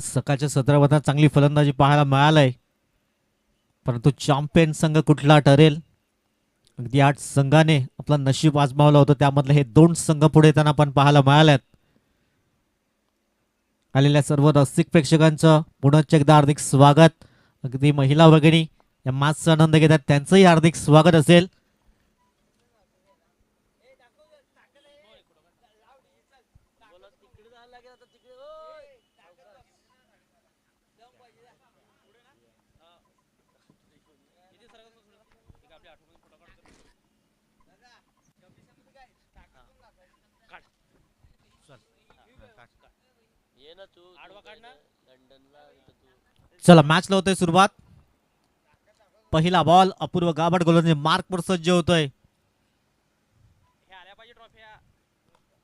सकाळच्या सत्रामध्ये चांगली फलंदाजी पाहायला मिळालंय, परंतु चॅम्पियन संघ कुठला ठरेल? अगदी 8 संघाने आपलं नशीब आजमावलं होतं, त्यामधले हे 2 संघ पुढे येताना पण पाहायला मिळाल्यात. आलेल्या सर्व रसिक प्रेक्षकांचं पुन्हा एकदा हार्दिक स्वागत. अगदी महिला भगिनी या मॅचचा आनंद घेतात, त्यांचंही हार्दिक स्वागत असेल. चला मॅचला होतोय सुरुवात. पहिला बॉल अपूर्व गाभट गोलंदाजी मार्कवर सज्ज होतोय.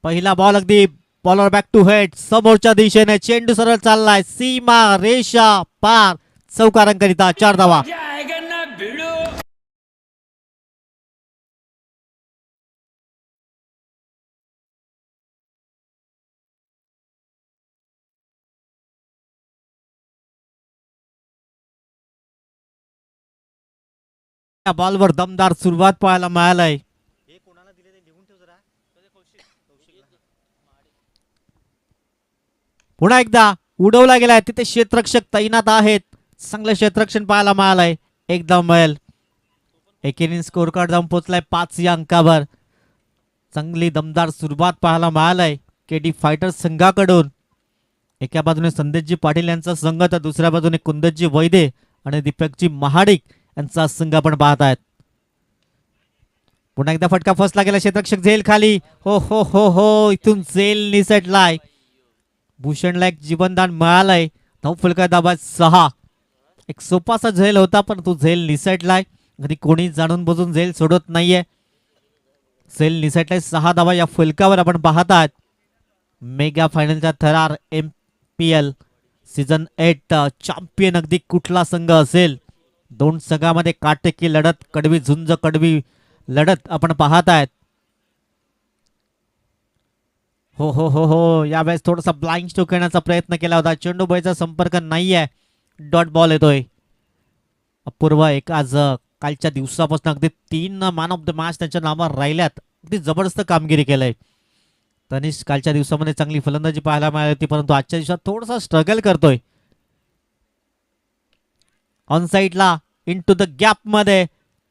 पहिला बॉल अगदी बॉलर बॅक टू हेड समोरच्या दिशेने चेंडू सरळ चाललाय, सीमा रेषा पार, चौकारांकरिता 4 धावा. या बॉलवर दमदार सुरुवात पाहायला मिळालंय. पुन्हा एकदा उडवला गेलाय, तिथे क्षेत्ररक्षक तैनात आहेत. चांगलं क्षेत्ररक्षण पाहायला मिळालंय. एकदम वेल. एकेरी स्कोर कार्ड जाऊन पोहोचलाय 5 या अंकावर. चांगली दमदार सुरुवात पाहायला मिळालंय केडी फायटर संघाकडून. एका बाजूने संदेशजी पाटील यांचा संघ तर दुसऱ्या बाजूने कुंदनजी वैदे आणि दीपकजी महाडिक यांचा संघ आपण पाहत आहेत. पुन्हा एकदा फटका फसला गेला, क्षेत्ररक्षक झेल खाली. हो हो हो हो, इथून झेल निसटलाय. भूषणला एक जीवनदान मिळालंय. 9 फलका दाबात 6. एक सोपासा झेल होता, पण तो झेल निसटलाय. आणि कोणी जाणून बुजून झेल सोडत नाहीये. झेल निसटलाय. 6 धावा या फलकावर आपण पाहत आहात. मेगा फायनलचा थरार MPL सीझन 8 चॅम्पियन अगदी कुठला संघ असेल? 2 संघामध्ये काटेकी लढत, कडवी झुंज कडवी लढत आपण पाहत आहेत. हो हो हो हो, यावेळेस थोडासा ब्लाइंड स्ट्रोक येण्याचा प्रयत्न केला होता. चेंडूबाईचा संपर्क नाहीये. डॉट बॉल येतोय. अपूर्व एक आज कालच्या दिवसापासून अगदी 3 मॅन ऑफ द मॅच त्यांच्या नावावर राहिल्यात. अगदी जबरदस्त कामगिरी केलंय. तनिष कालच्या दिवसामध्ये चांगली फलंदाजी पाहायला मिळाली होती, परंतु आजच्या दिवसात थोडासा स्ट्रगल करतोय. ऑन साईडला इनटू द गॅप मध्ये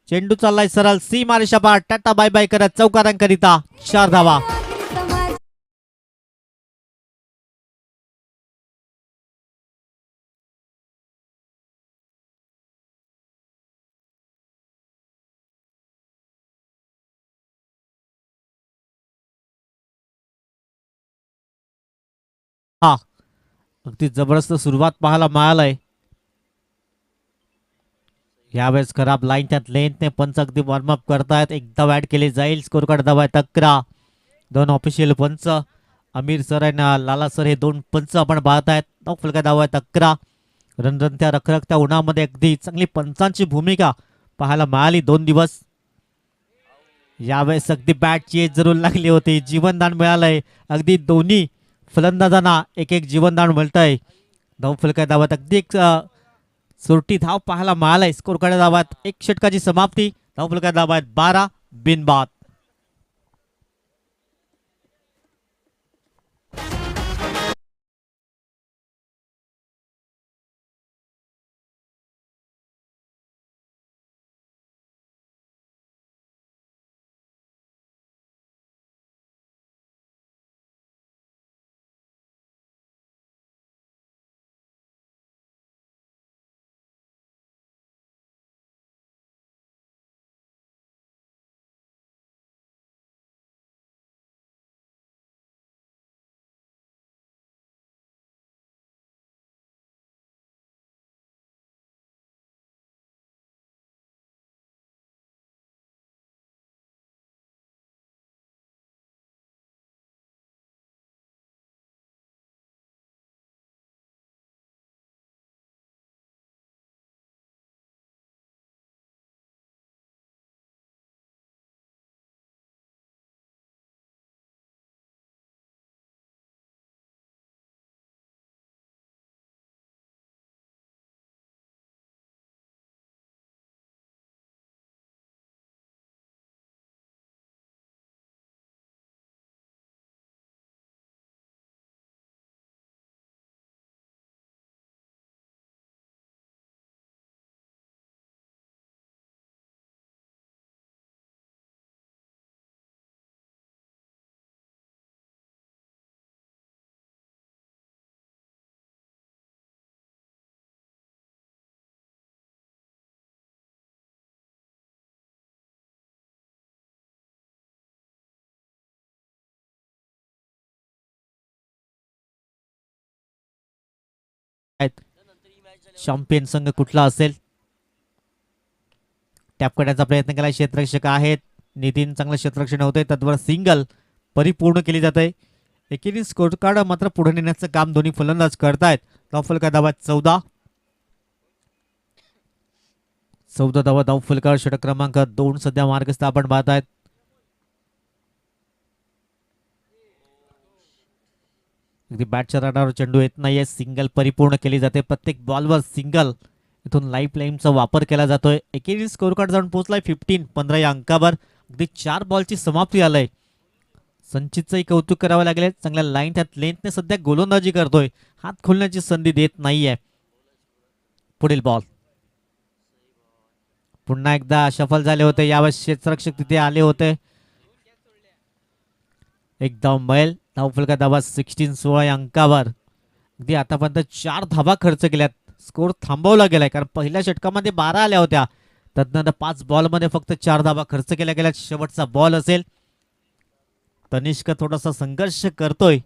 चेंडू चाललाय सरळ सीमा रेषा पार, टाटा बाय बाय करत चौकारांकरिता 4 धावा. हा, अगदी जबरदस्त सुरुवात पाहायला मिळालंय. यावेळेस खराब लाईन त्यात लेंथने पंच अगदी वॉर्मअप करतायत. एकदा ऍड केले जाईल. स्कोर कार्ड दाबाय 11. 2 ऑफिशियल पंच अमीर सर आणि लाला सर, हे 2 पंच आपण पाहत आहेत. 9 फलका दाबाय 11. रणरणत्या रखरखत्या उन्हामध्ये अगदी चांगली पंचांची भूमिका पाहायला मिळाली 2 दिवस. यावेळेस अगदी बॅटची जरूर लागली होती. जीवनदान मिळालंय. अगदी दोन्ही फलंदाजांना एक एक जीवनदान मिळतंय. 9 फलका दाबात अगदी एक सुरटी धाव पाहायला मिळालाय. स्कोर कार्ड दाबात 1 षटकाची समाप्ती. 9 फलका दाबात 12 बिनबाद. आहेत. चॅम्पियन संघ कुठला असेल? टॅप करण्याचा प्रयत्न केला, क्षेत्ररक्षक आहेत. नितीन चांगलं क्षेत्ररक्षण होतंय, तत्वर सिंगल परिपूर्ण केली जाते. एकेरी स्कोर कार्ड मात्र पुढे नेण्याचं काम दोन्ही फलंदाज करतायत. धावफलका धावा 14. 14 धावा धावफलकावर. षटक क्रमांक 2 सध्या मार्गस्थ आपण पाहतायत. अगदी बॅटच्या रडावर चेंडू येत नाहीये. सिंगल परिपूर्ण केली जाते. प्रत्येक बॉलवर सिंगल इथून लाईफ लाईनचा वापर केला जातोय. एकेरी स्कोर कार्ड जाऊन पोहोचलाय 15 या अंकावर. अगदी 4 बॉलची समाप्ती आलंय. संचितचंही कौतुक करावं लागेल. चांगल्या लाईन त्यात लेंथने सध्या गोलंदाजी करतोय. हात खोलण्याची संधी देत नाहीये. पुढील बॉल पुन्हा एकदा सफल झाले होते. यावेळेस क्षेत्ररक्षक तिथे आले होते. एकदम बैल. धावफलका धावा 16 या अंकावर. अगदी आतापर्यंत 4 धावा खर्च केल्यात. स्कोर थांबवला गेलाय कारण पहिल्या षटकामध्ये 12 आल्या होत्या. त्यानंतर 5 बॉलमध्ये फक्त 4 धावा खर्च केल्या गेल्या. शेवटचा बॉल असेल. तनिष्क थोडासा संघर्ष करतोय.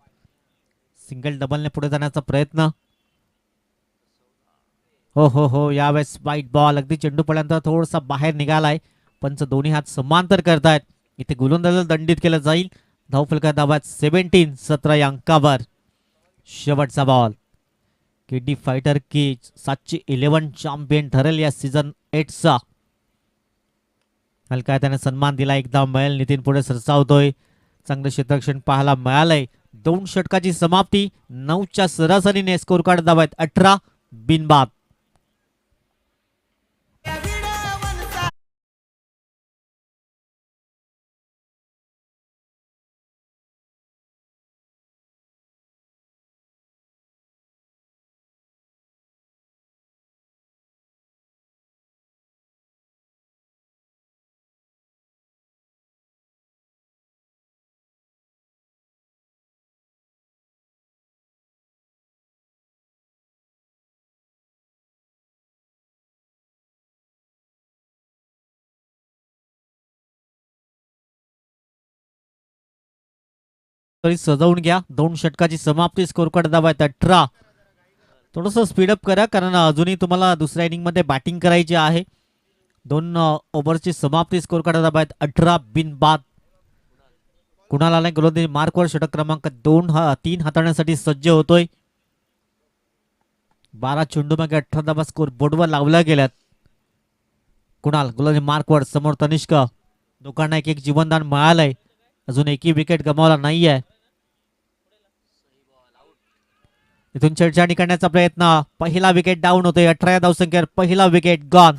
सिंगल डबलने पुढे जाण्याचा प्रयत्न. हो हो हो, यावेळेस वाईट बॉल. अगदी चेंडू पडल्यानंतर थोडासा बाहेर निघालाय. पंच दोन्ही हात समांतर करतायत. इथे गोलंदाजाला दंडित केलं जाईल. धावफलका धावात 17 या अंकावर. शेवटचा बॉल. केडी फायटर की 711 चॅम्पियन ठरेल या सीझन 8चा. हलका त्याने सन्मान दिला. एकदम बैल. नितीन पुढे सरसावतोय. चांगलं क्षेत्ररक्षण पाहायला मिळालंय. 2 षटकाची समाप्ती. 9च्या सरासरीने स्कोर कार्ड धावात 18 बिनबाद. तरी सजवून घ्या. 2 षटकाची समाप्ती. स्कोर कार्ड धावात 18. थोडस स्पीडअप करा कारण अजूनही तुम्हाला दुसऱ्या इनिंग मध्ये बॅटिंग करायची आहे. 2 ओव्हरची समाप्ती. स्कोर कार्ड धावात 18 बिनबाद. कुणाल आलाय गोलंदाजी मार्कवर. षटक क्रमांक 3 हाताळण्यासाठी सज्ज होतोय. 12 चेंडू मागे 18 धावा स्कोर बोर्डवर लावल्या गेल्यात. कुणाल गोलंदाजी मार्कवर. समोर तनिष्क. दोघांना एक जीवनदान मिळालंय. अजून एकही विकेट गमावला नाहीये. इथून छेडछाडी करण्याचा प्रयत्न. पहिला विकेट डाऊन होतोय. 18 धावसंख्येवर पहिला विकेट गॉन.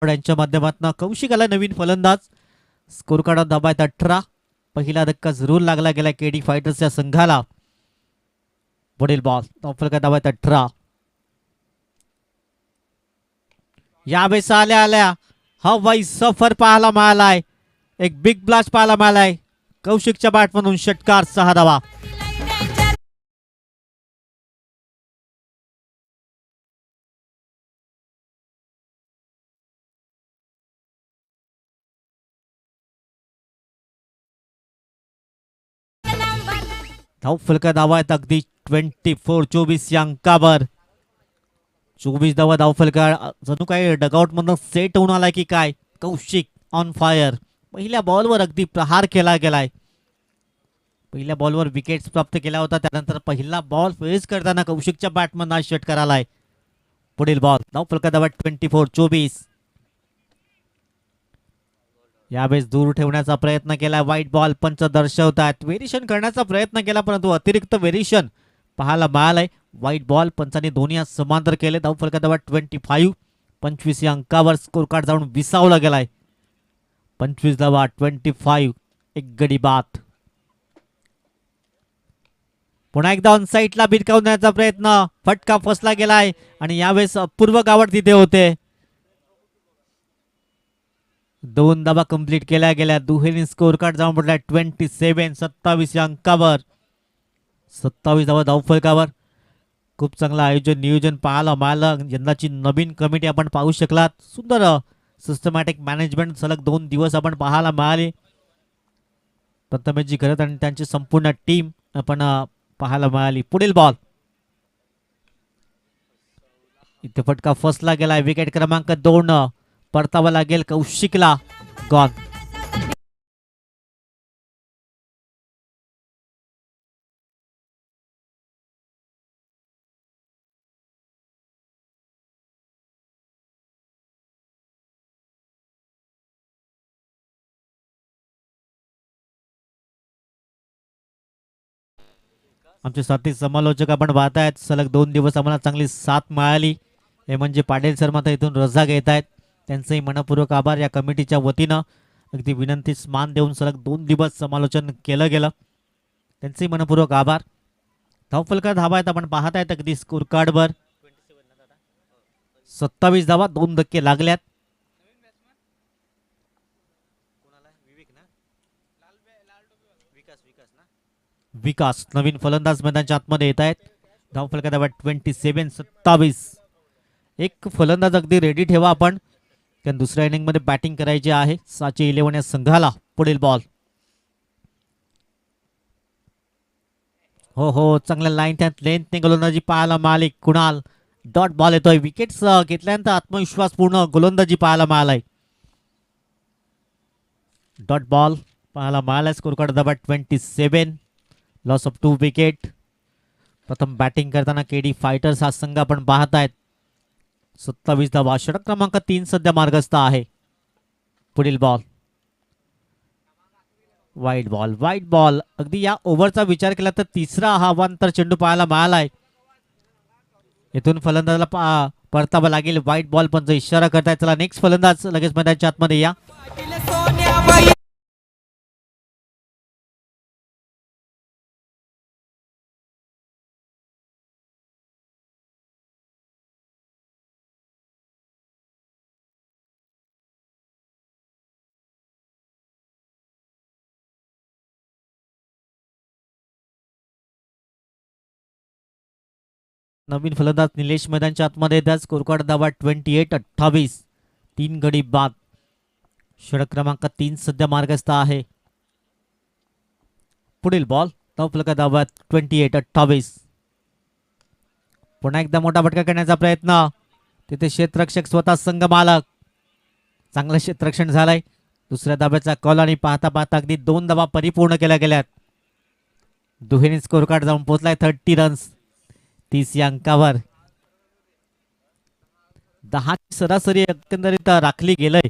यांच्या माध्यमातून कौशिक आला नवीन फलंदाज. स्कोर कार्ड धावात 18. पहिला धक्का जरूर लागला गेला केडी फायटर्स या संघाला. पुढील बॉल. धावफलका धावात 18. यावेळेस आल्या हवाई सफर पाहायला मिळालाय. एक बिग ब्लास्ट पाहायला मिळालाय. कौशिकच्या बॅटमधून षटकार. 6 धावा. धावफलका धावा आहेत अगदी 24 या अंकावर. 24 धावा धावफलका. जणू काय डगआउट मधून सेट होऊन आलाय की काय. Kaushik on fire. पहिल्या बॉलवर अगदी प्रहार केला गेलाय. पहिल्या बॉलवर विकेट्स प्राप्त केला होता. त्यानंतर पहिला बॉल फेस करताना कौशिकच्या बॅटमधून आज षटकार आलाय. पुढील बॉल. धावफलका धावा 24. यावेळेस दूर ठेवण्याचा प्रयत्न केला. वाईट बॉल. पंच दर्शवतात. व्हेरिएशन करण्याचा प्रयत्न केला परंतु अतिरिक्त व्हेरिएशन पाहायला मिळालंय. वाईट बॉल. पंचांनी दोन्ही हात समांतर केले. धावफलका धावा 25. 25 या अंकावर स्कोर कार्ड जाऊन विसावला गेलाय. 25 धावा 25. एक गडी बाद. पुन्हा एकदा ऑन साईडला भिरकावून देण्याचा प्रयत्न, फटका फसला गेलाय आणि यावेळेस अपूर्व गावड तिथे होते. 2 धावा कंप्लीट केल्या गेल्या. दुहेरी स्कोर कार्ड जाऊन पडला 27 या अंकावर. 27 धावा धावफलकावर. खूप चांगलं आयोजन नियोजन पाहायला मिळालं. यंदाची नवीन कमिटी आपण पाहू शकलात. सुंदर सिस्टमॅटिक मॅनेजमेंट सलग 2 दिवस आपण पाहायला मिळाले. प्रथमेशजी खरत आणि त्यांची संपूर्ण टीम आपण पाहायला मिळाली. पुढील बॉल इथे फटका फसला गेलाय. विकेट क्रमांक 2 परतावा लागेल कौशिकला. गॉन. आमचे साथी समालोचक आपण पाहत आहेत. सलग 2 दिवस आम्हाला चांगली साथ मिळाली. हे म्हणजे पाटील सर मात्र इथून रजा घेत आहेत. त्यांचंही मनपूर्वक आभार. या कमिटीच्या वतीनं अगदी विनंतीस मान देऊन सलग 2 दिवस समालोचन केलं गेलं. त्यांचंही मनपूर्वक आभार. धावफलकात धावा आहेत आपण पाहत आहेत अगदी स्कोर कार्डवर. 27 धावा 2 धक्के लागल्यात. विकास नवीन फलंदाज मैदानाच्या आतमध्ये येत आहेत. धावफलकात धावा 27. एक फलंदाज अगदी रेडी ठेवा आपण, कारण दुसऱ्या इनिंग मध्ये बॅटिंग करायची आहे. 6-11 या संघाला. पुढील बॉल. हो चांगल्या लाईन त्यात लेंथने गोलंदाजी पाहायला मिळाली. कुणाल डॉट बॉल येतोय. विकेट्स घेतल्यानंतर आत्मविश्वासपूर्ण गोलंदाजी पाहायला मिळालाय. डॉट बॉल पाहायला मिळालाय. स्कोर कार्ड धावा 27. Loss of 2 wicket. प्रथम बॅटिंग करताना केडी फायटर्स हा संघ आपण पाहत आहेत. 27 धावा. षटक क्रमांक 3 सध्या मार्गस्थ आहे. पुढील बॉल. वाईट बॉल. अगदी या ओव्हरचा विचार केला तर तिसरा हवांतर चेंडू पाहायला मिळालाय. इथून फलंदाजाला परतावा लागेल. वाईट बॉल पण इशारा करताय. चला नेक्स्ट फलंदाज लगेच मैदानाच्या आतमध्ये या. नवीन फलंदाज निलेश मैदानच्या आतमध्ये येतात. स्कोर कार्ड धावा 28. 3 गडी बाद. षटक क्रमांक 3 सध्या मार्गस्थ आहे. पुढील बॉल. धावफलकात धावा 28. पुन्हा एकदा मोठा फटका करण्याचा प्रयत्न. तिथे क्षेत्ररक्षक स्वतः संघ मालक. चांगलं क्षेत्ररक्षण झालंय. दुसऱ्या धाब्याचा कॉल आणि पाहता पाहता अगदी 2 धावा परिपूर्ण केल्या गेल्यात. दुहेरी स्कोर कार्ड जाऊन पोहोचलाय 30 रन्स. 30 या अंकावर. 10 सरासरी एकंदरीत राखली गेलंय.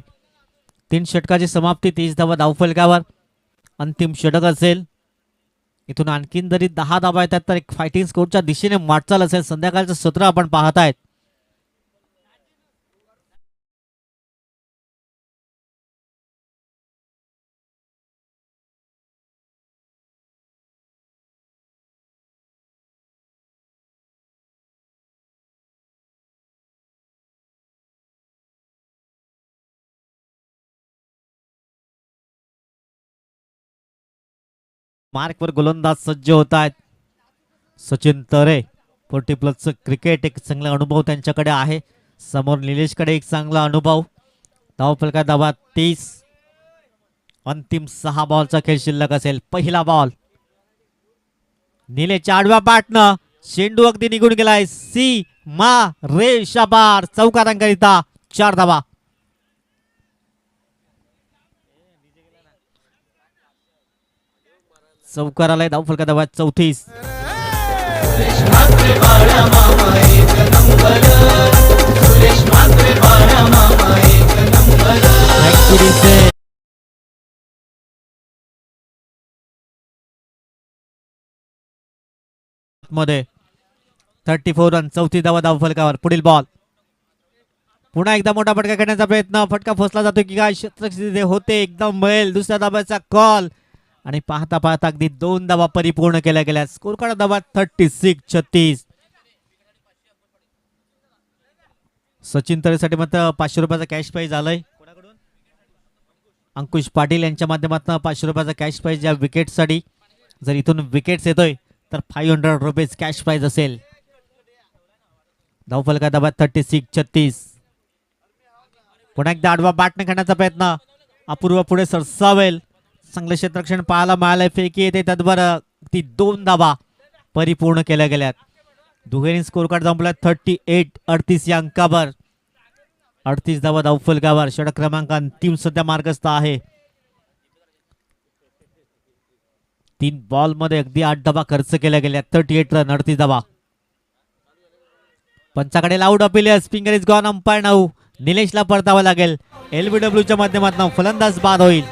3 षटकाची समाप्ती. 30 धावा धावफलकावर. अंतिम षटक असेल. इथून आणखीन जरी 10 धावा येतात तर एक फायटिंग स्कोरच्या दिशेने वाटचाल असेल. संध्याकाळचं सत्र आपण पाहतायत. मार्कवर गोलंदाज सज्ज होत आहेत. सचिन तरे 40+ क्रिकेट एक चांगला अनुभव त्यांच्याकडे आहे. समोर निलेशकडे एक चांगला अनुभव. धावफलकात धावा 30. अंतिम 6 बॉलचा खेळ शिल्लक असेल. पहिला बॉल. निलेशच्या आडव्या बॅटनं चेंडू अगदी निघून गेलाय. सी मा रे शाबार. चौकारांकरिता 4 धावा. चौकाराला धावफलकात धावा 34. मध्ये 34 रन. 34 धावा धावफलकावर. पुढील बॉल. पुन्हा एकदा मोठा फटका करण्याचा प्रयत्न. फटका फसला जातो की काय क्षेत्ररक्षक होते एकदम बैल. दुसऱ्या धाब्याचा कॉल आणि पाहता पाहता अगदी 2 धावा परिपूर्ण केल्या गेल्या. स्कोर कार्ड धावा 36-36. सचिन तळेसाठी मात्र 500 रुपयाचा कॅश प्राइज आलाय. अंकुश पाटील यांच्या माध्यमातून 500 रुपयाचा कॅश प्राइज या विकेटसाठी. जर इथून विकेट्स येतोय तर 500 रुपीज कॅश प्राइज असेल. धावफलका धावा 36-36. पुन्हा एकदा आडवा बॅटने खेळण्याचा प्रयत्न. अपूर्व पुढे सरसावेल. चांगलं क्षेत्ररक्षण पाहायला मिळालंय. फेकी येते त्याचबरोबर ती 2 धावा परिपूर्ण केल्या गेल्यात. दुहेरी स्कोर कार्ड संपला 38-38 या अंकावर. 38 धावा धावफलकावर. षटक क्रमांक अंतिम सध्या मार्गस्थ आहे. 3 बॉल मध्ये अगदी 8 धावा खर्च केल्या गेल्या. 38 रन 38 धावा. पंचाकडे लाऊड अपील. स्पिंगर इज गॉन. अंपायर नाऊ निलेशला परतावं लागेल. LBW च्या माध्यमातून फलंदाज बाद होईल.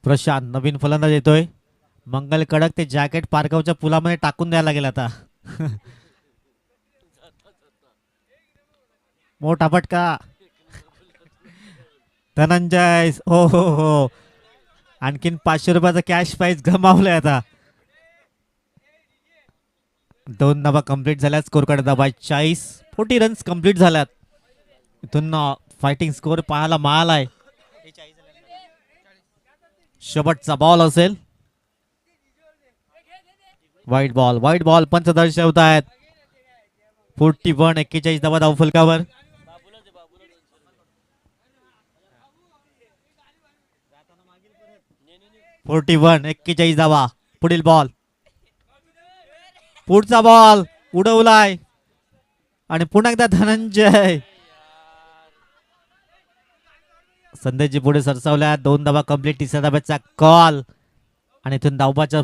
प्रशांत नवीन फलंदाज येतोय. मंगल कडक ते जॅकेट पारगावच्या पुलामध्ये टाकून द्यायला लागेल आता. मोठा फटका. धनंजय हो हो हो. आणखीन 500 रुपयाचा कॅश प्राइज गमावलाय आता. 2 धावा कंप्लीट झाल्या. स्कोर कार्ड धावा 40 रन्स कंप्लीट झाल्यात. इथून फायटिंग स्कोर पाहायला मिळालाय. शेवटचा बॉल असेल. व्हाईट बॉल पंच दर्शवत आहेत. 41-41 धावा धावफलकावर. धावा. पुढील बॉल. पुढचा बॉल उडवलाय आणि पुन्हा एकदा धनंजय. संदेशजी पुढे सरसावल्या. 2 धावा कंप्लीट. 3ऱ्या धाब्याचा कॉल आणि इथून धावबाच्या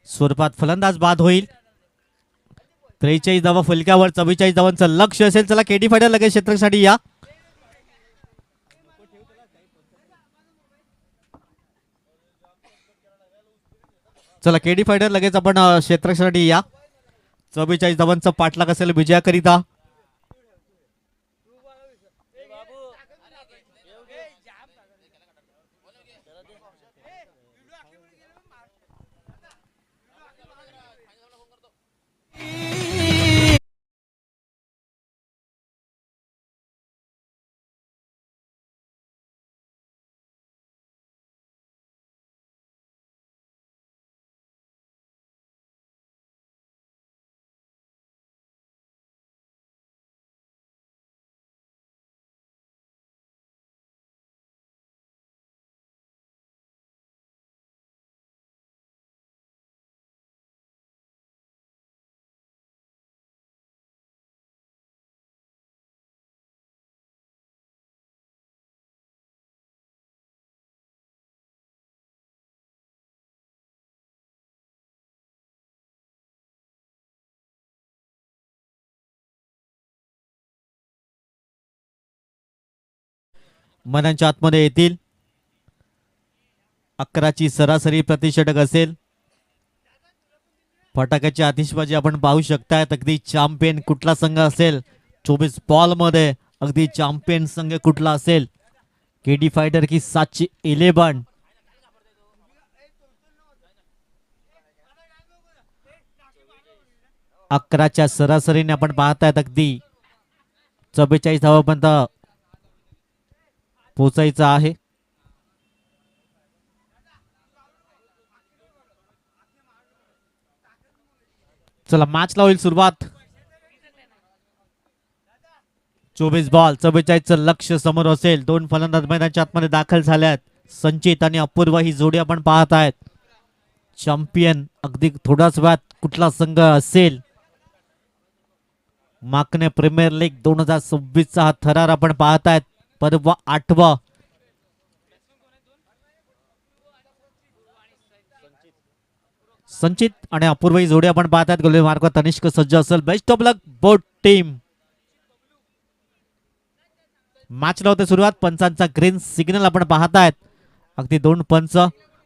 स्वरूपात फलंदाज बाद होईल. 43 धावा फलकावर. 44 धावांचं लक्ष असेल. चला केडी फायटर लगेच क्षेत्रासाठी या. चला केडी फायटर लगेच आपण क्षेत्रासाठी या. 44 धावांचा पाठलाग असेल विजयाकरिता. मनांच्या आतमध्ये येतील. 11ची सरासरी प्रतिषटक असेल. फटाक्याची आतिषबाजी आपण पाहू शकता. अगदी चॅम्पियन कुठला संघ असेल. 24 बॉल मध्ये अगदी चॅम्पियन संघ कुठला असेल. केडी फायटर की 7ची 11. अकराच्या सरासरीने आपण पाहतायत अगदी 44 धावापर्यंत पोचायचं आहे. चला मॅचला होईल सुरुवात. 24 बॉल 44चं लक्ष समोर असेल. 2 फलंदाज मैदानाच्या आतमध्ये दाखल झाल्यात. संचित आणि अपूर्व ही जोडी आपण पाहत आहेत. चॅम्पियन अगदी थोडाच वेळात कुठला संघ असेल. माकने प्रीमियर लीग 2026 चा हा थरार आपण पाहत आहेत. पर्व 8वा. संचित आणि अपूर्व ही जोडी आपण पाहतात. गोलंदाज मार्कवर तनिष्क सज्ज असेल. Best of luck both team. Match लावते सुरुवात. पंचांचा ग्रीन सिग्नल आपण पाहतायत. अगदी 2 पंच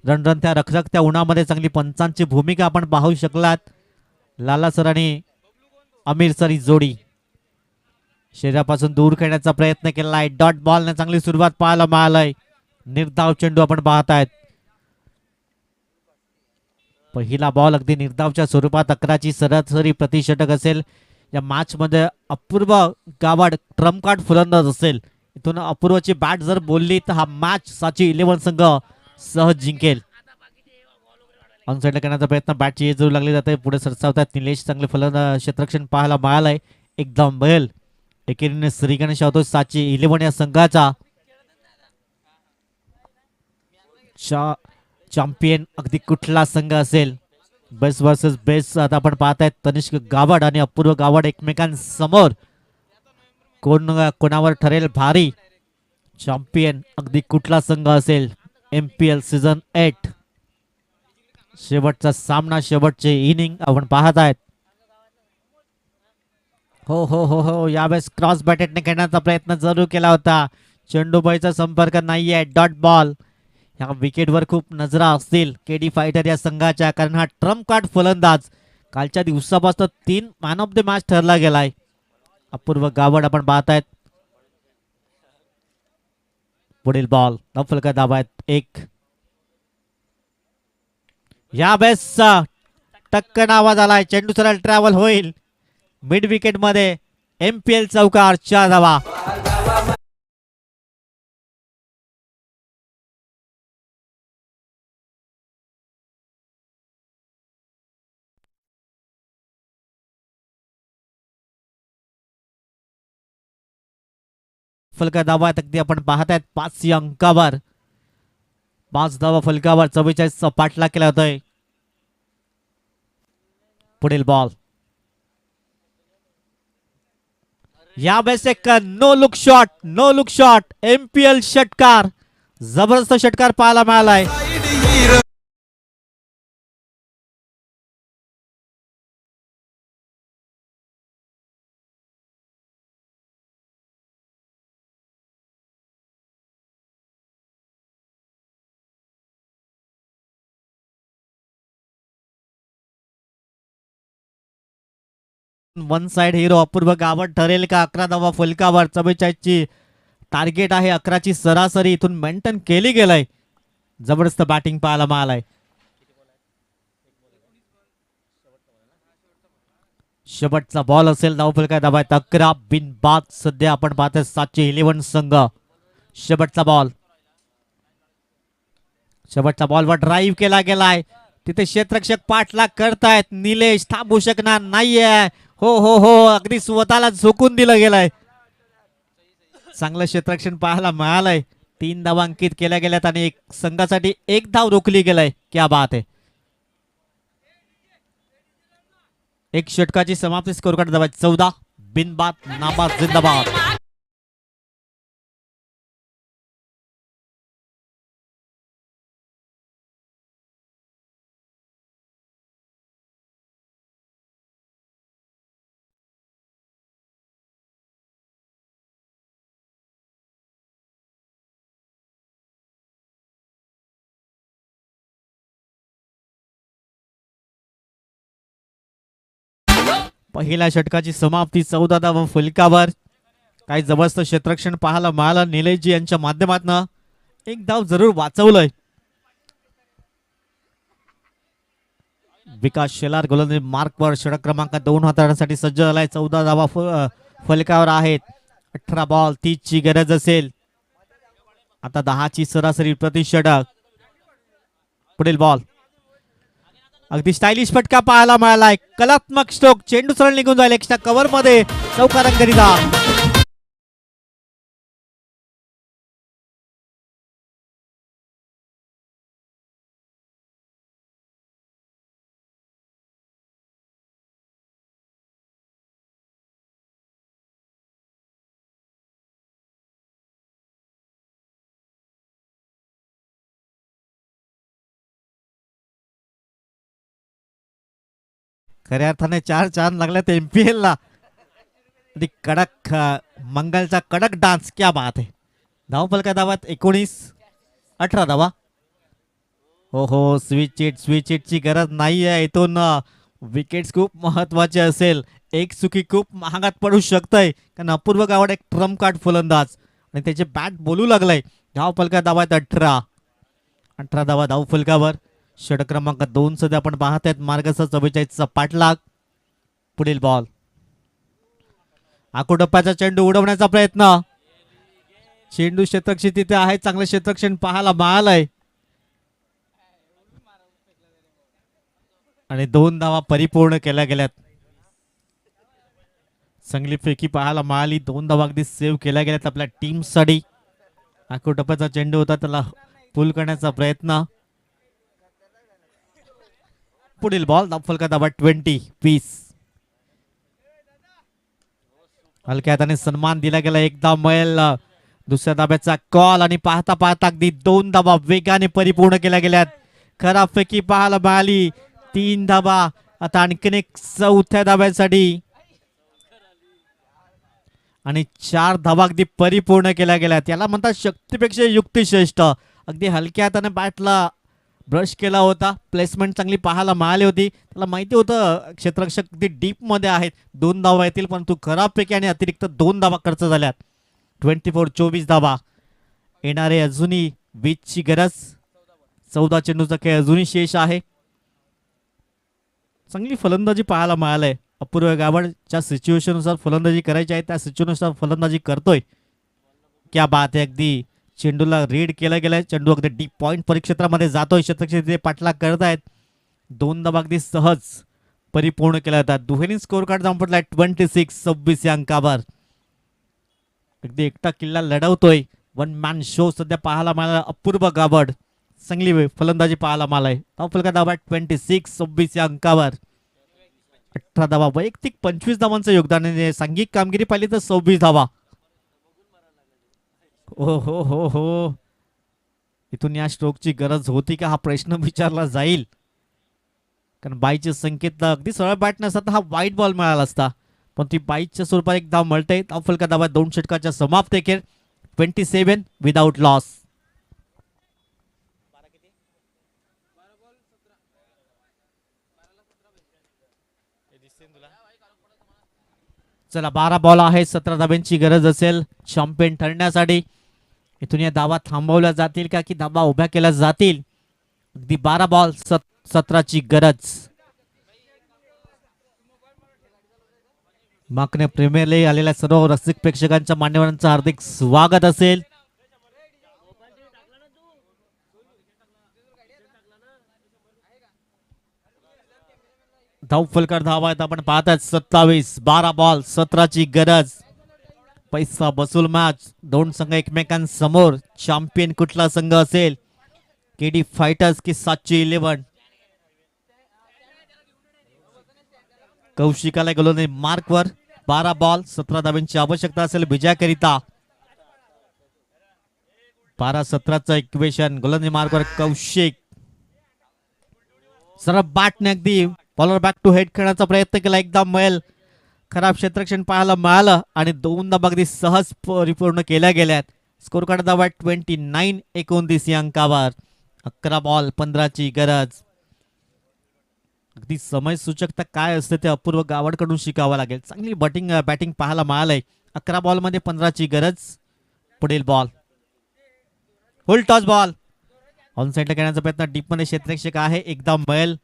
रणरणत्या रखरखत्या उन्हामध्ये चांगली पंचांची भूमिका आपण पाहू शकलात. लाला सर आणि अमीर सर ही जोडी शरीरापासून दूर खेळण्याचा प्रयत्न केला आहे. डॉट बॉलने चांगली सुरुवात पाहायला मिळालंय. निर्धाव चेंडू आपण पाहतायत. पहिला बॉल अगदी निर्धावच्या स्वरूपात 11ची सरासरी प्रतिषटक असेल. या मॅच मध्ये अपूर्व गावाड ट्रम्प कार्ड फलंदाज असेल. इथून अपूर्वची बॅट जर बोलली तर हा मॅच साची 11 संघ सहज जिंकेल. ऑनसाइडला करण्याचा प्रयत्न बॅटची जरूर लागली जाते. पुढे सरसावतात निलेश. चांगले फलंदाज क्षेत्ररक्षण पाहायला मिळालंय. एकदम बैल एकेरीने श्रीगणेश होतो साची 11 या संघाचा चॅम्पियन अगदी कुठला संघ असेल. बेस्ट वर्सेस बेस्ट आता आपण पाहतायत. तनिष्क गावड आणि अपूर्व गावड एकमेकांसमोर. कोणावर ठरेल भारी चॅम्पियन अगदी कुठला संघ असेल. MPL सीझन 8 शेवटचा सामना, शेवटचे इनिंग आपण पाहतायत. हो हो हो हो यावेळेस क्रॉस बॅटेटने खेळण्याचा प्रयत्न जरूर केला होता. चेंडूबाईचा संपर्क नाहीये. Dot ball. या विकेटवर खूप नजरा असतील केडी फायटर या संघाच्या, कारण हा ट्रम्प कार्ड फलंदाज कालच्या दिवसापासून 3 मॅन ऑफ द मॅच ठरला गेलाय. अपूर्व गावड आपण पाहतायत. पुढील बॉल फलका दाबायत 1. या बेस टक्कन आवाज आलाय. चेंडू सरळ ट्रॅव्हल होईल मिड विकेट मध्ये. MPL चौकार 4 धावा. फलका धावा अगदी आपण पाहतायत 5 या अंकावर. 5 धावा फलकावर. 44 चा पाठलाग केला होतोय. पुढील बॉल या बेस एक no look shot. No look shot. MPL षटकार. जबरदस्त षटकार पाहायला मिळालाय. One side hero Apurva Gawad ठरेल का? 11 धावा फलकावर. 44 ची टार्गेट आहे. 11ची सरासरी इथून मेंटेन केली गेलाय. जबरदस्त बॅटिंग पाहायला मिळालाय. शेवटचा बॉल असेल. धावफलका दाबायत 11 बिनबाद. सध्या आपण पाहतोय 7चे 11 संघ. शेवटचा बॉल. शेवटच्या बॉलवर ड्राईव्ह केला गेलाय. तिथे क्षेत्ररक्षक पाठलाग करतायत. निलेश थांबू शकणार नाहीये. हो हो हो अगदी स्वतःला झोकून दिलं गेलंय. चांगलं क्षेत्ररक्षण पाहायला मिळालंय. 3 धावा अंकित केल्या गेल्यात आणि एक संघासाठी 1 धाव रोखली गेलाय. क्या बात आहे. एक षटकाची समाप्ती. Score card दाबायत 14. बिनबाद नाबाद जिंदाबाद. पहिल्या षटकाची समाप्ती. 14 धावा फलकावर. काही जबरदस्त क्षेत्ररक्षण पाहायला मिळालं निलेशजी यांच्या माध्यमातून. 1 धाव जरूर वाचवलंय. विकास शेलार गोलंदाजी मार्कवर. षटक क्रमांक 2 हाताळण्यासाठी सज्ज झालाय. 14 धावा फलकावर आहेत. 18 बॉल 30 ची गरज असेल. आता 10ची सरासरी प्रति षटक. पुढील बॉल अगदी स्टायलिश फटका पाहायला मिळालाय. कलात्मक स्ट्रोक. चेंडू सरळ निघून जाईल एक्स्ट्रा कव्हर मध्ये. चौकारांकरिता खऱ्या अर्थाने 4 चांद लागल्यात MPL ला. कडक मंगलचा कडक डान्स, क्या बात आहे. धावफलका धावात 19-18 धावा. हो स्विच ची गरज नाही आहे. इथून विकेट्स खूप महत्वाचे असेल. एक चुकी खूप महागात पडू शकतंय, कारण अपूर्व गावड एक ट्रम्प कार्ड फलंदाज आणि त्याचे बॅट बोलू लागलाय. धावफलका धावात 18 धावा धावफलकावर. षटक क्रमांक 2 सध्या आपण पाहत आहेत. मार्गसह 44चा पाठलाग. पुढील बॉल. आकुटप्प्याचा चेंडू उडवण्याचा प्रयत्न. चेंडू क्षेत्रक्षी तिथे आहे. चांगलं क्षेत्रक्षण पाहायला मिळालंय आणि 2 धावा परिपूर्ण केल्या गेल्यात. चांगली फेकी पाहायला मिळाली. 2 धावा अगदी सेव्ह केल्या गेल्यात आपल्या टीमसाठी. आकुटप्प्याचा चेंडू होता, त्याला पुल करण्याचा प्रयत्न. पुढील बॉल. धावफलका धावा 20-20. हलक्या हाताने सन्मान दिला गेला. एकदा मैल दुसऱ्या धाब्याचा कॉल आणि पाहता पाहता अगदी 2 धावा वेगाने परिपूर्ण केल्या गेल्यात. खराब फेकी पाहायला मिळाली. 3 धावा. आता आणखीन एक चौथ्या धाब्यासाठी आणि 4 धावा अगदी परिपूर्ण केल्या गेल्यात. याला म्हणतात शक्तीपेक्षा युक्ती श्रेष्ठ. अगदी हलक्या हाताने बॅटला ब्रश केला होता. प्लेसमेंट चांगली पाहायला मिळाली होती. त्याला माहिती होतं क्षेत्ररक्षक अगदी डीप मध्ये आहेत, 2 धावा येतील, परंतु खराबपैकी आणि अतिरिक्त 2 धावा खर्च झाल्यात. 24 धावा. येणारे अजूनही 20ची गरज. 14 चेंडूचा खेळ अजूनही शेष आहे. चांगली फलंदाजी पाहायला मिळालंय. अपूर्व गावड ज्या सिच्युएशननुसार फलंदाजी करायची आहे त्या सिच्युएशननुसार फलंदाजी करतोय. क्या बात आहे. अगदी चेंडूला रीड केला गेलाय. चेंडू अगदी डीप पॉइंट परिक्षेत्रामध्ये जातोय. क्षेत्रक्षेत्र पाठलाग करत आहेत. 2 धावा अगदी सहज परिपूर्ण केल्या जातात. दुहेरी स्कोर कार्ड जाऊन पडलाय 26-26 या अंकावर. अगदी एकटा किल्ला लढवतोय. 1 मॅन शो सध्या पाहायला मिळाला. अपूर्व गावड चांगली फलंदाजी पाहायला मिळालाय. धावफलका धावा 26-26 या अंकावर. 18 धावा. वैयक्तिक 25 धावांचं योगदान आहे. सांघिक कामगिरी पाहिली तर 26 धावा. हो इथून या स्ट्रोकची गरज होती का हा प्रश्न विचारला जाईल, कारण बाईच्या संकेत अगदी सरळ बॅट नसता हा वाईट बॉल मिळाला असता, पण ती बाईच्या स्वरूपात एक धाव मिळते. धावफलका धावा 2 षटकाच्या समाप्त एकेर. 27 विदाउट लॉस. चला 12 बॉल आहे. 17 धाब्यांची गरज असेल चॅम्पियन ठरण्यासाठी. इथून या धावा थांबवल्या जातील का की धावा उभ्या केल्या जातील. अगदी 12 बॉल 17ची गरज. माकने प्रीमियर लीग आलेल्या सर्व रसिक प्रेक्षकांच्या मान्यवरांचं हार्दिक स्वागत असेल. धावफलकार धावा आहेत आपण पाहतात 27. 12 बॉल 17ची गरज. पैसा बसूल मॅच. 2 संघ एकमेकांसमोर. चॅम्पियन कुठला संघ असेल, केडी फायटर्स की 711. कौशिकाला गोलंदाजी मार्कवर. 12 बॉल 17 धाब्यांची आवश्यकता असेल विजयाकरिता. 12-17चं इक्वेशन. गोलंदाजी मार्कवर कौशिक. सरळ बॅटने अगदी बॉलर बॅक टू हेड खेळण्याचा प्रयत्न केला. एकदा मैल. खराब क्षेत्रक्षण पाहायला मिळालं आणि 2 धावा अगदी सहज परिपूर्ण केल्या गेल्यात. स्कोर कार्ड धावा 29-29 या अंकावर. 11 बॉल 15ची गरज. अगदी समय सूचकता काय असते ते अपूर्व गावडकडून शिकावं लागेल. चांगली बॅटिंग पाहायला मिळालंय. 11 बॉल मध्ये 15ची गरज. पुढील ball. Full toss ball. On साईडला खेळण्याचा प्रयत्न. डीप मध्ये क्षेत्ररक्षक आहे. एकदा मैल.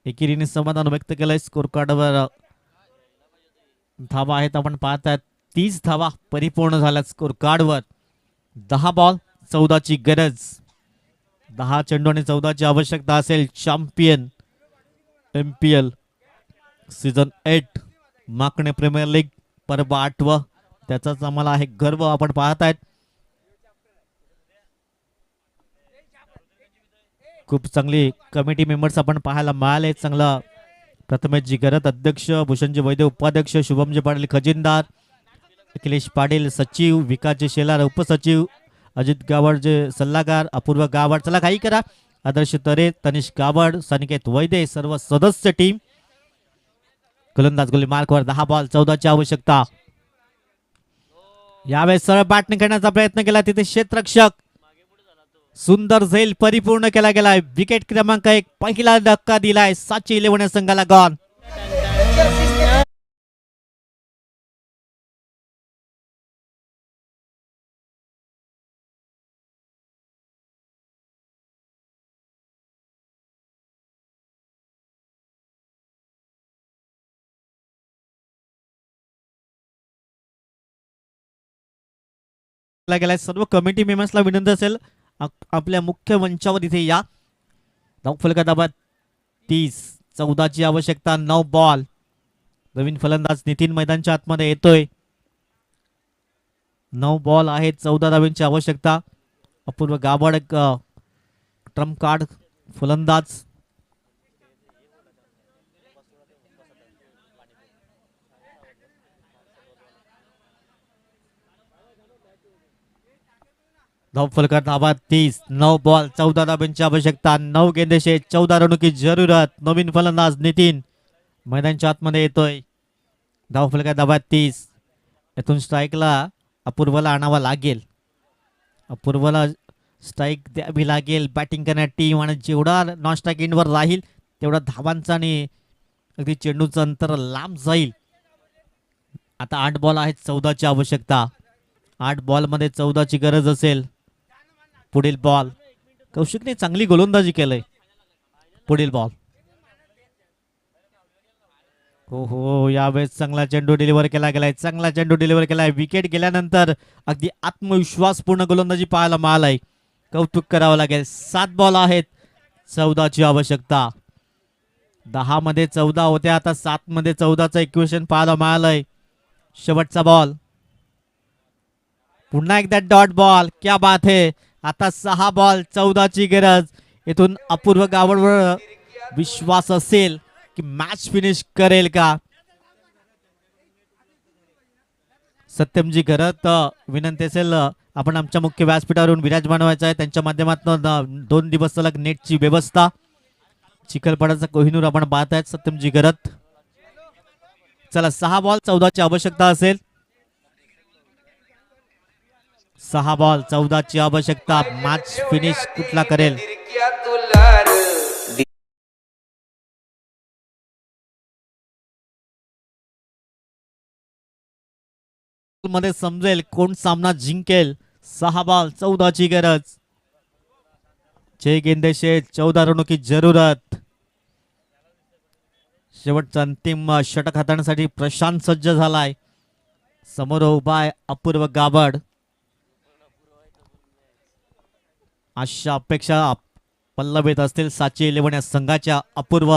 एकेरीने समाधान व्यक्त केलंय. स्कोर कार्डवर धावा आहेत आपण पाहतात 30 धावा परिपूर्ण झाल्यात स्कोर कार्डवर. 10 बॉल 14ची गरज. 10 चेंडू आणि 14ची आवश्यकता असेल. Champion MPL season 8 Makane premier league पर्व 8व. त्याचाच आम्हाला आहे गर्व. आपण पाहतायत खूप चांगली कमिटी मेंबर्स आपण पाहायला मिळाले. चांगला प्रथमेशजी गरत अध्यक्ष, भूषणजी वैद्य उपाध्यक्ष, शुभमजी पाटील खजिनदार, अखिलेश पाटील सचिव, विकासजी शेलार उपसचिव, अजित गावड जे सल्लागार, अपूर्व गावड. चला काही करा. आदर्श तरे, तनिष गावड, सनिकेत वैद्य सर्व सदस्य टीम गोलंदाज गोली मार्कवर 10 बॉल 14ची आवश्यकता. यावेळेस सरळ बॅटिंग करण्याचा प्रयत्न केला तिथे क्षेत्ररक्षक. सुंदर झेल परिपूर्ण केला गेलाय. विकेट क्रमांक 1 पहिला धक्का दिलाय साची इलेव्हन या संघाला गॉन. गेलाय. सर्व कमिटी मेंबर्सला विनंती असेल आपल्या मुख्य मंचावर इथे या. फलंदाज 30 14ची आवश्यकता. 9 बॉल. नवीन फलंदाज नितीन मैदानच्या आतमध्ये येतोय. 9 बॉल आहेत 14 धावांची आवश्यकता. अपूर्व गाभड ट्रम्प कार्ड फलंदाज. फलकर धावा 30. 9 बॉल 14 धावांची आवश्यकता. 9 गेंदेशे 14 रनों की जरूरत. नवीन फलंदाज नितीन मैदानच्या आतमध्ये येतोय. फलकर धावा 30. येथून स्ट्राईकला अपूर्वला आणावा लागेल. अपूर्वला स्ट्राईक द्यावी लागेल बॅटिंग करणारी टीम. आणि जेवढा नॉन स्ट्राईक इनवर राहील तेवढा धावांचा आणि अगदी चेंडूचं अंतर लांब जाईल. आता 8 बॉल आहेत 14ची आवश्यकता. 8 बॉलमध्ये 14ची गरज असेल. पुढील बॉल. कौशिकने चांगली गोलंदाजी केलंय. पुढील बॉल. हो यावेळेस चांगला चेंडू डिलिव्हर केला गेलाय. चांगला चेंडू डिलिव्हर केलाय. विकेट गेल्यानंतर अगदी आत्मविश्वासपूर्ण गोलंदाजी पाहायला मिळालाय. कौतुक करावं लागेल. 7 बॉल आहेत 14ची आवश्यकता. 10 मध्ये 14 होत्या आता 7 मध्ये 14चं इक्वेशन पाहायला मिळालंय. शेवटचा बॉल. पुन्हा एकदा डॉट बॉल. क्या बात है. आता 6 बॉल 14ची गरज. इथून अपूर्व गावडवर विश्वास असेल की मॅच फिनिश करेल का. सत्यमजी घरत विनंती असेल आपण आमच्या मुख्य व्यासपीठावरून विराजमान व्हायचं आहे. त्यांच्या माध्यमातून 2 दिवस सलग नेटची व्यवस्था. चिखलपाड्याचा कोहिनूर आपण पाहत आहेत. सत्यमजी घरत. चला 6 बॉल 14ची आवश्यकता असेल. 6 बॉल 14ची आवश्यकता. मॅच फिनिश कुठला करेल. मध्ये समजेल कोण सामना जिंकेल. 6 बॉल 14ची गरज. 6 गेंदेशे 14 रनों की जरूरत. शेवटचा अंतिम षटक हाताळण्यासाठी प्रशांत सज्ज झालाय. समोर उभा आहे अपूर्व गाभड. अशा अपेक्षा पल्लवित असतील साची इलेव्हन या संघाच्या. अपूर्व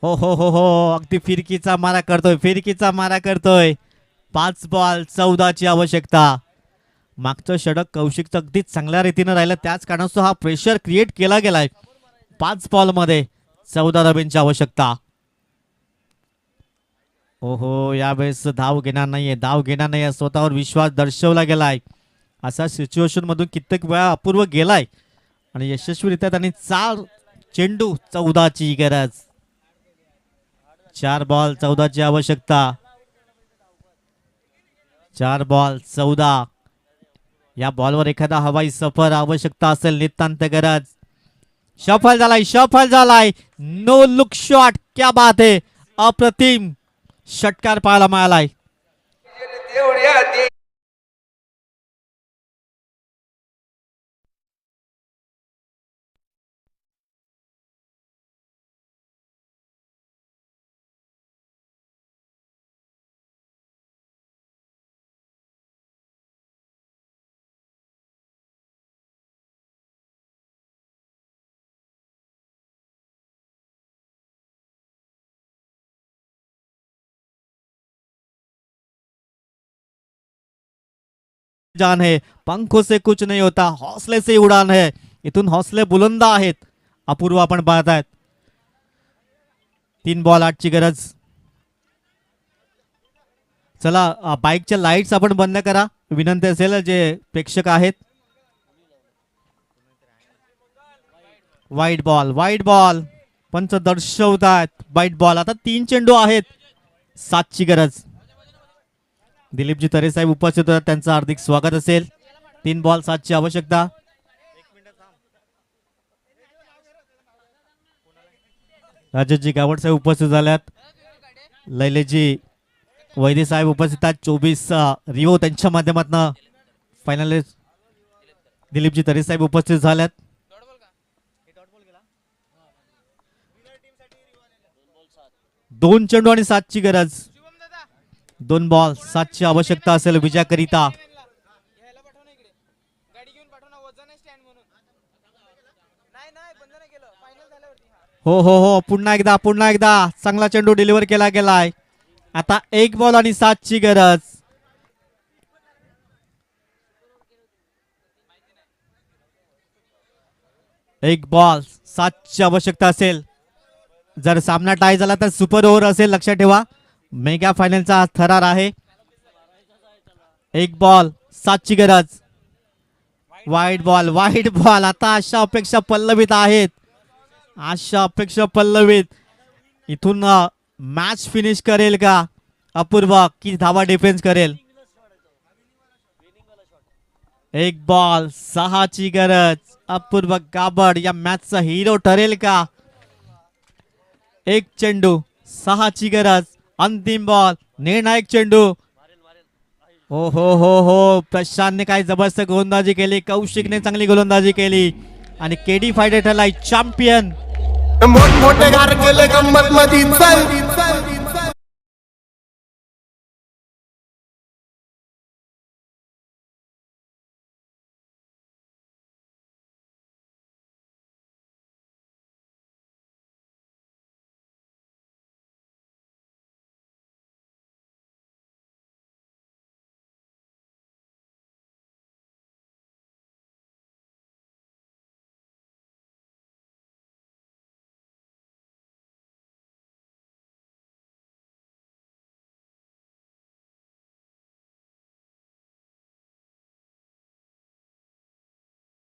हो अगदी फिरकीचा मारा करतोय. फिरकीचा मारा करतोय. 5 बॉल 14ची आवश्यकता. मागचं षटक कौशिकचं अगदी चांगल्या रीतीनं राहिलं. त्याच कारणास्तव हा प्रेशर क्रिएट केला गेलाय. 5 बॉल मध्ये 14 धावांची आवश्यकता. यावेळेस धाव घेणार नाहीये. धाव घेणार नाही स्वतःवर विश्वास दर्शवला गेलाय. अशा सिच्युएशन मधून कित्येक वेळा अपूर्व गेलाय आणि यशस्वीरित्या त्यांनी 4 चेंडू 14ची गरज. 4 बॉल 14ची आवश्यकता. 4 बॉल 14. या बॉलवर एखादा हवाई सफर आवश्यकता असेल. नितांत गरज. सफल झालाय. सफल झालाय. No look shot. क्या बात है. अप्रतिम षटकार पाहायला मिळालाय. जान है. पंखों से कुछ नहीं होता. हौसले से उड़ान है. इथून हौसले बुलंद आहेत. अपूर्व आपण पाहत आहेत. 3 बॉल 8ची गरज. चला बाईकच्या लाईट्स आपण बंद करा. विनंती असेल जे प्रेक्षक आहेत. वाईट बॉल. वाईट बॉल. पंच दर्शवतात वाईट बॉल. आता 3 चेंडू आहेत, 7ची गरज. दिलीपजी तरे साहेब उपस्थित होतात, त्यांचं हार्दिक स्वागत असेल. 3 बॉल 7ची आवश्यकता. राजेशजी गावड साहेब उपस्थित झाल्यात. लैलेजी वैद्य साहेब उपस्थित आहेत. 24 रिओ त्यांच्या माध्यमातून फायनल. दिलीपजी तरे साहेब उपस्थित झाल्यात. 2 चेंडू आणि 7ची गरज. 2 बॉल 7ची आवश्यकता असेल विजयाकरिता. हो हो हो, पुन्हा एकदा चांगला चेंडू डिलिव्हर केला गेलाय. आता 1 बॉल आणि 7ची गरज. एक बॉल 7ची आवश्यकता असेल. जर सामना टाय झाला तर सुपर ओव्हर असेल, लक्षात ठेवा. मेगा फायनलचा थरार आहे. 1 बॉल 7ची गरज. वाईट बॉल. आता अशा अपेक्षा पल्लवित आहेत. इथून मॅच फिनिश करेल का अपूर्व, की धावा डिफेन्स करेल. 1 बॉल 6ची गरज. अपूर्व गाबड या मॅचचा हिरो ठरेल का. 1 चेंडू 6ची गरज. अंतिम बॉल, निर्णायक चेंडू. हो हो हो हो, प्रशांतने काय जबरदस्त गोलंदाजी केली, कौशिकने चांगली गोलंदाजी केली आणि केडी फायटर ठरलाय चॅम्पियन. मोठमोठे गार केले गंमत मध्ये चल